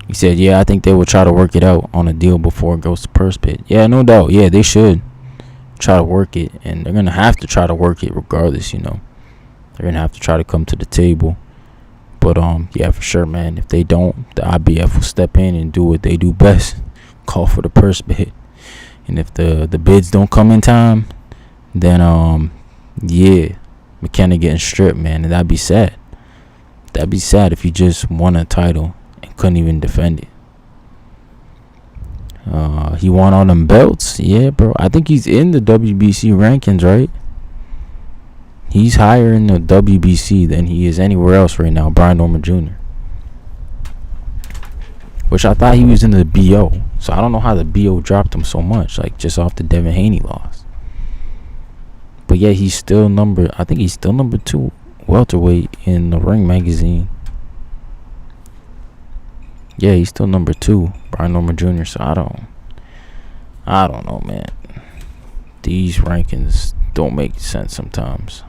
He said, yeah, I think they will try to work it out on a deal before it goes to purse bid. Yeah, no doubt. Yeah, they should try to work it, and they're going to have to try to work it regardless, you know. They're going to have to try to come to the table. But, yeah, for sure, man. If they don't, the IBF will step in and do what they do best. Call for the purse bid. And if the bids don't come in time, then, yeah, McKenna getting stripped, man. And that'd be sad. That'd be sad if you just won a title and couldn't even defend it. He won all them belts. Yeah, bro. I think he's in the WBC rankings, right? He's higher in the WBC than he is anywhere else right now, Brian Norman Jr. Which I thought he was in the BO. So I don't know how the BO dropped him so much, like just off the Devin Haney loss. But yeah, he's still number 2 welterweight in the Ring magazine. Yeah, he's still number 2, Brian Norman Jr. So I don't know, man. These rankings don't make sense sometimes.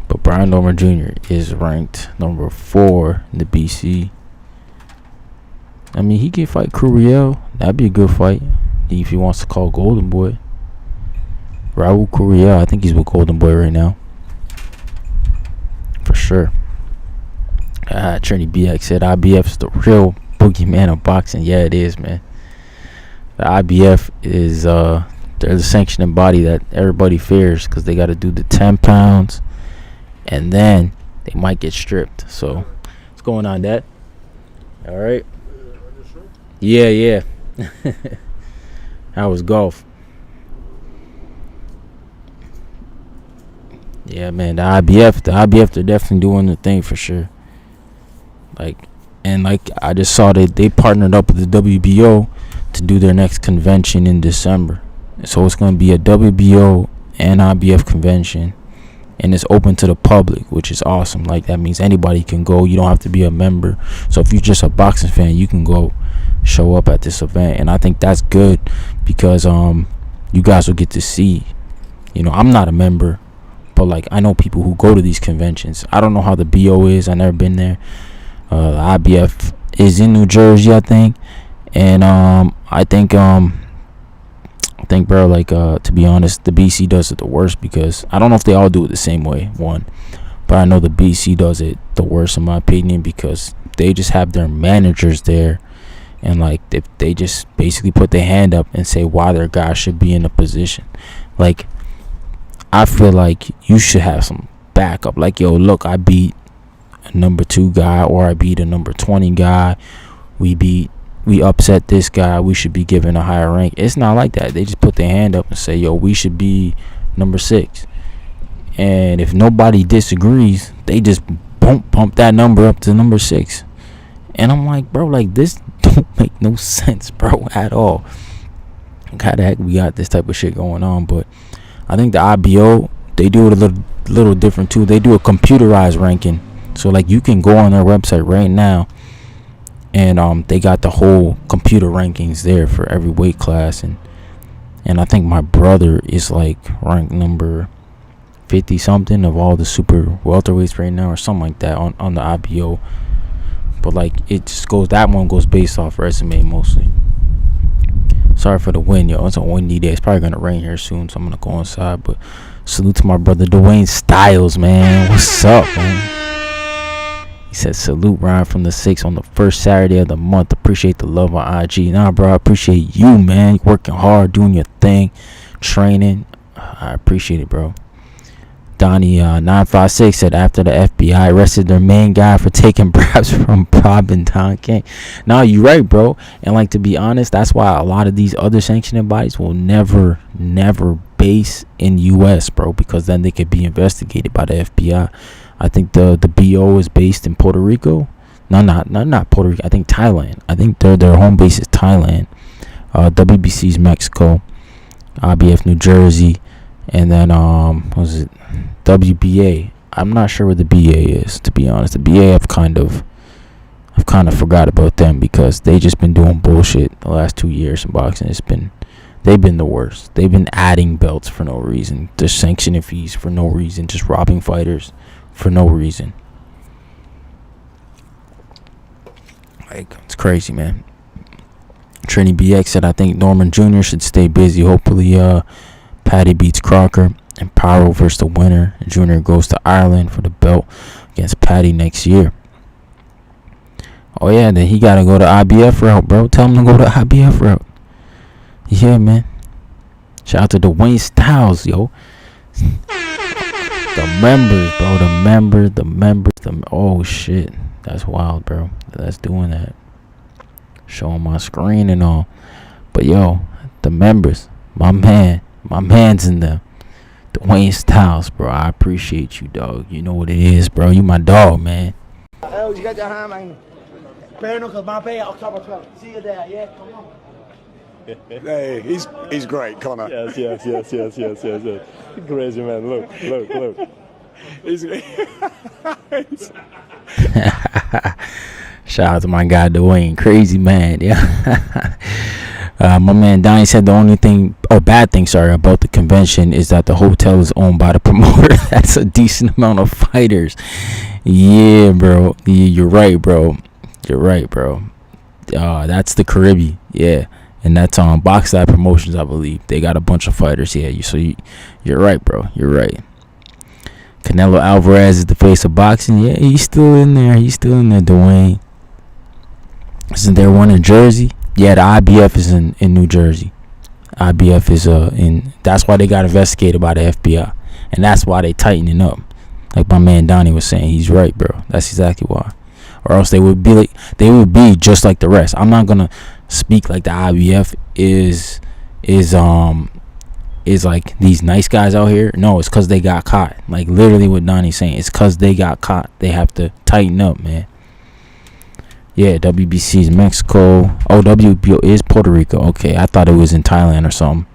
But Brian Norman Jr. is ranked number 4 in the BC. I mean, he can fight Curiel. That'd be a good fight if he wants to call Golden Boy. Raul Curiel, I think he's with Golden Boy right now. For sure. Trini BX said IBF is the real boogeyman of boxing. Yeah, it is, man. The IBF is they're the sanctioning body that everybody fears because they got to do the 10 pounds and then they might get stripped. So what's going on, Dad? All right. Yeah. How was golf? Yeah, man. The IBF, they're definitely doing the thing for sure. Like I just saw that they partnered up with the WBO to do their next convention in December. So it's going to be a WBO and IBF convention, and it's open to the public, which is awesome. Like, that means anybody can go. You don't have to be a member. So if you're just a boxing fan, you can go show up at this event, and I think that's good because you guys will get to see. You know, I'm not a member, but like I know people who go to these conventions. I don't know how the BO is. I never been there. The IBF is in New Jersey, I think, and I think bro, like to be honest, the BC does it the worst because I don't know if they all do it the same way, one, but I know the BC does it the worst in my opinion because they just have their managers there And like if they just basically put their hand up and say why their guy should be in a position, like I feel like you should have some backup. Like, yo, look, I beat a number 2 guy, or I beat a number 20 guy. We upset this guy. We should be given a higher rank. It's not like that. They just put their hand up and say, yo, we should be number 6. And if nobody disagrees, they just bump that number up to number 6. And I'm like, bro, like this don't make no sense, bro, at all. How the heck we got this type of shit going on? But I think the IBO, they do it a little different too. They do a computerized ranking. So like you can go on their website right now, and they got the whole computer rankings there for every weight class. And I think my brother is like ranked number 50 something of all the super welterweights right now, or something like that on the IBO. But like it just goes, that one goes based off resume mostly. Sorry for the wind, yo. It's a windy day. It's probably gonna rain here soon, so I'm gonna go inside. But salute to my brother Dwayne Styles, man. What's up, man? He said salute Ryan from the 6 on the first Saturday of the month. Appreciate the love on IG. Nah, bro, I appreciate you, man. You're working hard, doing your thing, training. I appreciate it, bro. Donnie 956 said after the FBI arrested their main guy for taking bribes from Bob and Don King. No, you're right, bro. And like, to be honest, that's why a lot of these other sanctioning bodies will never base in US, bro, because then they could be investigated by the FBI. I think the BO is based in Puerto Rico. No, not Puerto Rico. I think Thailand. I think their home base is Thailand. WBC's Mexico. IBF New Jersey. And then what was it? WBA. I'm not sure where the BA is, to be honest. The BA I've kind of forgot about them, because they just been doing bullshit the last 2 years in boxing. They've been the worst. They've been adding belts for no reason, just sanctioning fees for no reason, just robbing fighters for no reason. Like, it's crazy, man. Trini BX said, I think Norman Jr. should stay busy. Hopefully Paddy beats Crocker and Pyro versus the winner. Junior goes to Ireland for the belt against Paddy next year. Oh yeah, then he gotta go to IBF route, bro. Tell him to go to IBF route. Yeah, man. Shout out to Dwayne Styles, yo. The members, bro. The members. Oh shit, that's wild, bro. That's doing that. Showing my screen and all. But yo, the members, my man's in them. Dwayne Styles, bro. I appreciate you, dog. You know what it is, bro. You my dog, man. Hey, he's great, Connor. Yes. Crazy man. Look. He's Shout out to my guy Dwayne, crazy man. Yeah. My man Donnie said the only bad thing about the convention is that the hotel is owned by the promoter. That's a decent amount of fighters. Yeah, bro. You're right, bro. That's the Caribbean. Yeah. And that's on Box Lab Promotions, I believe. They got a bunch of fighters here. So you're right, bro. You're right. Canelo Alvarez is the face of boxing. Yeah, he's still in there. Dwayne. Isn't there one in Jersey? Yeah, the IBF is in New Jersey. IBF is in. That's why they got investigated by the FBI, and that's why they tightening up. Like my man Donnie was saying, he's right, bro. That's exactly why. Or else they would be just like the rest. I'm not gonna speak like the IBF is like these nice guys out here. No, it's because they got caught. Like literally what Donnie's saying. It's because they got caught. They have to tighten up, man. Yeah, WBC is Mexico. Oh, WBO is Puerto Rico. Okay, I thought it was in Thailand or something.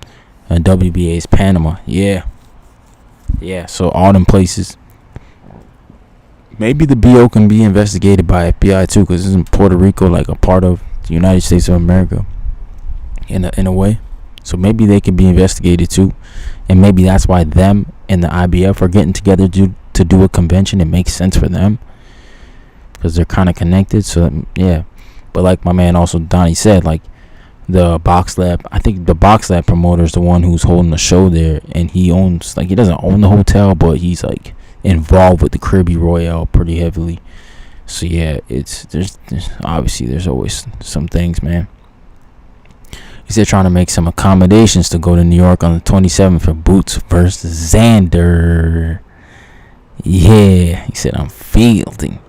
And WBA is Panama. Yeah, so all them places. Maybe the BO can be investigated by FBI too, because isn't Puerto Rico like a part of the United States of America in a way? So maybe they can be investigated too, and maybe that's why them and the IBF are getting together to do a convention. It makes sense for them because they're kind of connected. So yeah, but like my man also Donnie said, like the Box Lab, I think the Box Lab promoter is the one who's holding the show there, and he doesn't own the hotel, but he's like involved with the Caribbean Royale pretty heavily. So yeah, there's obviously there's always some things, man. He said trying to make some accommodations to go to New York on the 27th for Boots versus Xander. Yeah, he said I'm fiending.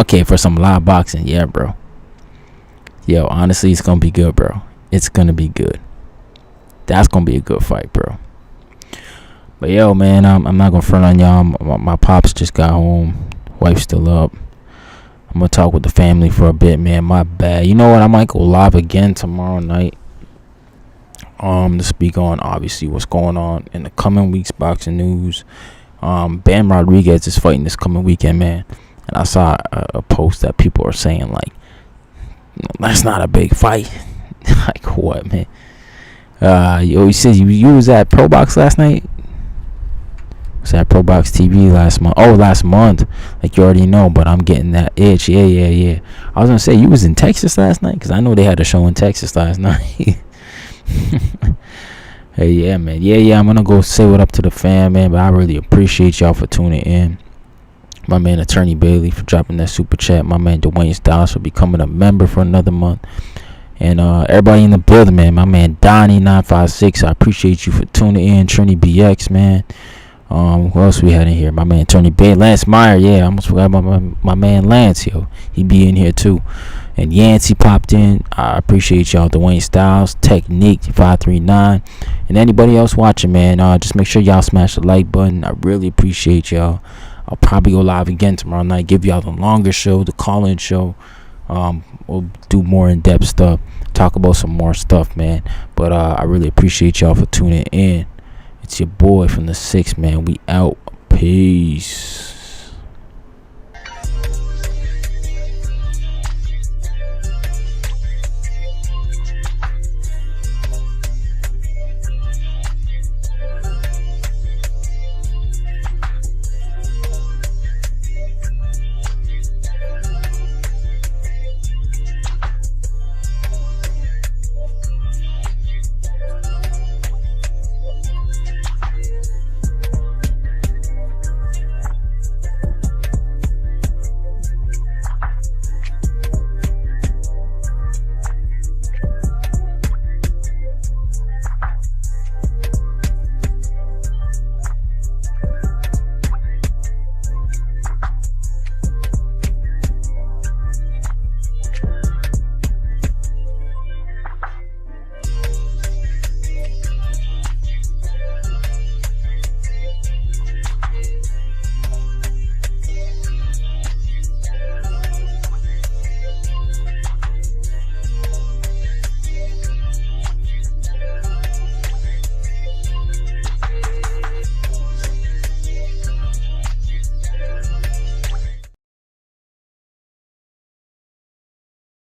Okay, for some live boxing. Yeah, bro. Yo, honestly, it's gonna be good, bro. It's gonna be good. That's gonna be a good fight, bro. But yo, man, I'm not gonna front on y'all. My pops just got home. Wife's still up. I'm gonna talk with the family for a bit, man. My bad. You know what? I might go live again tomorrow night. To speak on obviously what's going on in the coming week's boxing news. Bam Rodriguez is fighting this coming weekend, man. And I saw a post that people are saying like, that's not a big fight. Like what, man? He said you was at Pro Box last night. Was at Pro Box TV last month. Oh, last month. Like you already know, but I'm getting that itch. Yeah. I was gonna say you was in Texas last night because I know they had a show in Texas last night. Hey, yeah, man. Yeah. I'm gonna go say what up to the fam, man. But I really appreciate y'all for tuning in. My man Attorney Bailey for dropping that super chat. My man Dwayne Styles for becoming a member for another month. And everybody in the building, man. My man Donnie956. I appreciate you for tuning in. Trini BX, man. Who else we had in here? My man Tony Bay, Lance Meyer. Yeah, I almost forgot about my man Lance. Yo, he be in here too. And Yancey popped in. I appreciate y'all. Dwayne Styles, Technique 539, and anybody else watching, man. Just make sure y'all smash the like button. I really appreciate y'all. I'll probably go live again tomorrow night. Give y'all the longer show, the call-in show. We'll do more in-depth stuff. Talk about some more stuff, man. But I really appreciate y'all for tuning in. It's your boy from the 6, man. We out. Peace.